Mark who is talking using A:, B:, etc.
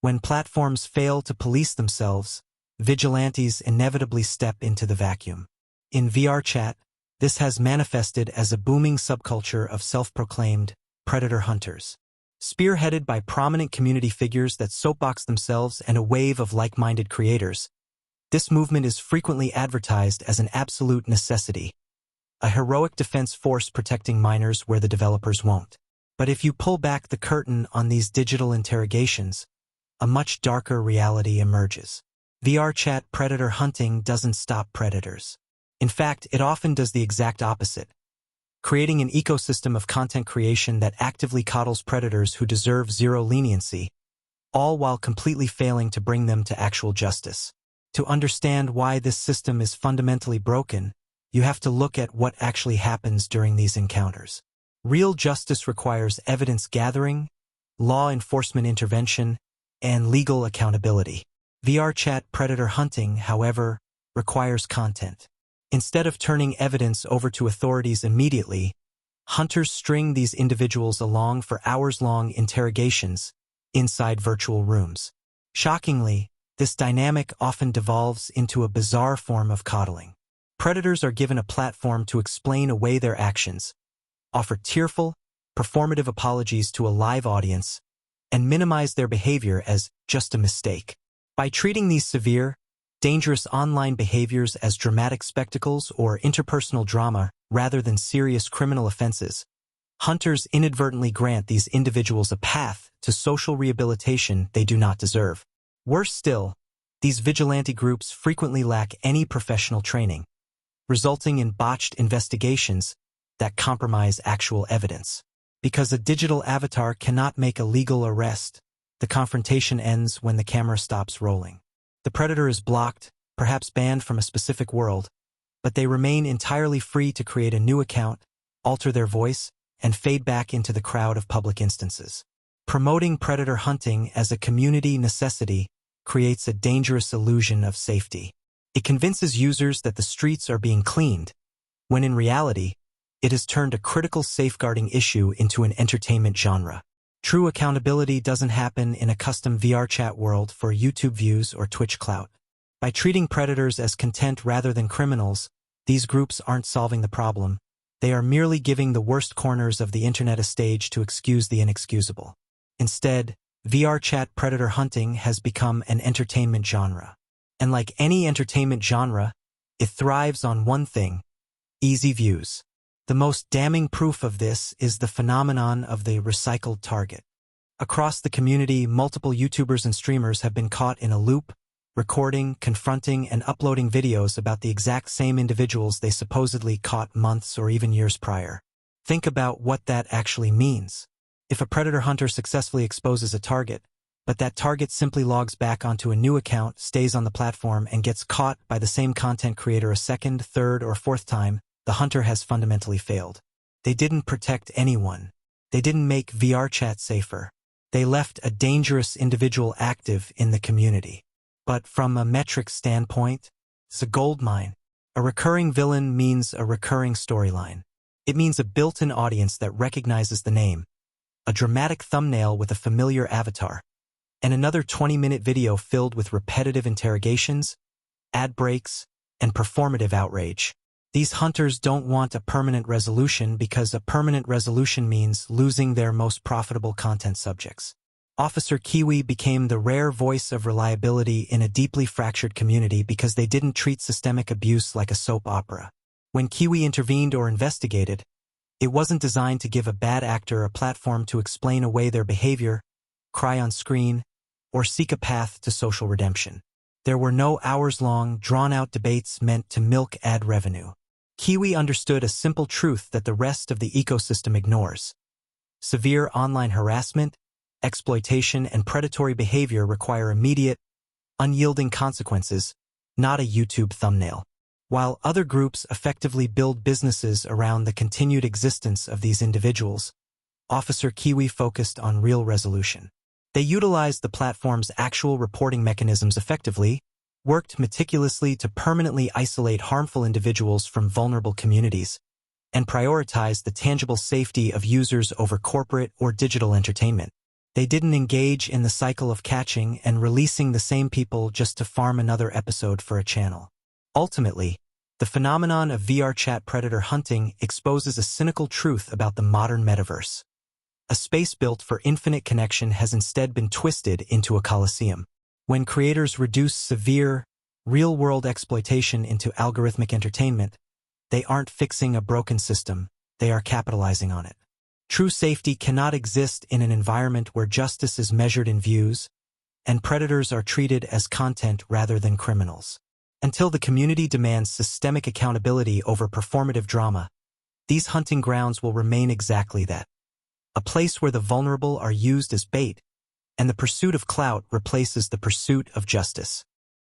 A: When platforms fail to police themselves, vigilantes inevitably step into the vacuum. In VRchat, this has manifested as a booming subculture of self-proclaimed predator hunters. Spearheaded by prominent community figures that soapbox themselves and a wave of like-minded creators, this movement is frequently advertised as an absolute necessity, a heroic defense force protecting minors where the developers won't. But if you pull back the curtain on these digital interrogations, a much darker reality emerges. VRchat predator hunting doesn't stop predators. In fact, it often does the exact opposite, creating an ecosystem of content creation that actively coddles predators who deserve zero leniency, all while completely failing to bring them to actual justice. To understand why this system is fundamentally broken, you have to look at what actually happens during these encounters. Real justice requires evidence gathering, law enforcement intervention, and legal accountability. VRchat predator hunting, however, requires content. Instead of turning evidence over to authorities immediately, hunters string these individuals along for hours-long interrogations inside virtual rooms. Shockingly, this dynamic often devolves into a bizarre form of coddling. Predators are given a platform to explain away their actions, offer tearful, performative apologies to a live audience, and minimize their behavior as just a mistake. By treating these severe, dangerous online behaviors as dramatic spectacles or interpersonal drama rather than serious criminal offenses, hunters inadvertently grant these individuals a path to social rehabilitation they do not deserve. Worse still, these vigilante groups frequently lack any professional training, resulting in botched investigations that compromise actual evidence. Because a digital avatar cannot make a legal arrest, the confrontation ends when the camera stops rolling. The predator is blocked, perhaps banned from a specific world, but they remain entirely free to create a new account, alter their voice, and fade back into the crowd of public instances. Promoting predator hunting as a community necessity creates a dangerous illusion of safety. It convinces users that the streets are being cleaned, when in reality, it has turned a critical safeguarding issue into an entertainment genre. True accountability doesn't happen in a custom VRchat world for YouTube views or Twitch clout. By treating predators as content rather than criminals, these groups aren't solving the problem. They are merely giving the worst corners of the internet a stage to excuse the inexcusable. Instead, VRchat predator hunting has become an entertainment genre. And like any entertainment genre, it thrives on one thing: easy views. The most damning proof of this is the phenomenon of the recycled target. Across the community, multiple YouTubers and streamers have been caught in a loop, recording, confronting, and uploading videos about the exact same individuals they supposedly caught months or even years prior. Think about what that actually means. If a predator hunter successfully exposes a target, but that target simply logs back onto a new account, stays on the platform, and gets caught by the same content creator a second, third, or fourth time, the hunter has fundamentally failed. They didn't protect anyone. They didn't make VRchat safer. They left a dangerous individual active in the community. But from a metric standpoint, it's a goldmine. A recurring villain means a recurring storyline. It means a built-in audience that recognizes the name, a dramatic thumbnail with a familiar avatar, and another 20-minute video filled with repetitive interrogations, ad breaks, and performative outrage. These hunters don't want a permanent resolution because a permanent resolution means losing their most profitable content subjects. Officer Kiwi became the rare voice of reliability in a deeply fractured community because they didn't treat systemic abuse like a soap opera. When Kiwi intervened or investigated, it wasn't designed to give a bad actor a platform to explain away their behavior, cry on screen, or seek a path to social redemption. There were no hours-long, drawn-out debates meant to milk ad revenue. Kiwi understood a simple truth that the rest of the ecosystem ignores. Severe online harassment, exploitation, and predatory behavior require immediate, unyielding consequences, not a YouTube thumbnail. While other groups effectively build businesses around the continued existence of these individuals, Officer Kiwi focused on real resolution. They utilized the platform's actual reporting mechanisms effectively, worked meticulously to permanently isolate harmful individuals from vulnerable communities, and prioritized the tangible safety of users over corporate or digital entertainment. They didn't engage in the cycle of catching and releasing the same people just to farm another episode for a channel. Ultimately, the phenomenon of VRchat predator hunting exposes a cynical truth about the modern metaverse. A space built for infinite connection has instead been twisted into a coliseum. When creators reduce severe, real-world exploitation into algorithmic entertainment, they aren't fixing a broken system, they are capitalizing on it. True safety cannot exist in an environment where justice is measured in views, and predators are treated as content rather than criminals. Until the community demands systemic accountability over performative drama, these hunting grounds will remain exactly that. A place where the vulnerable are used as bait, and the pursuit of clout replaces the pursuit of justice.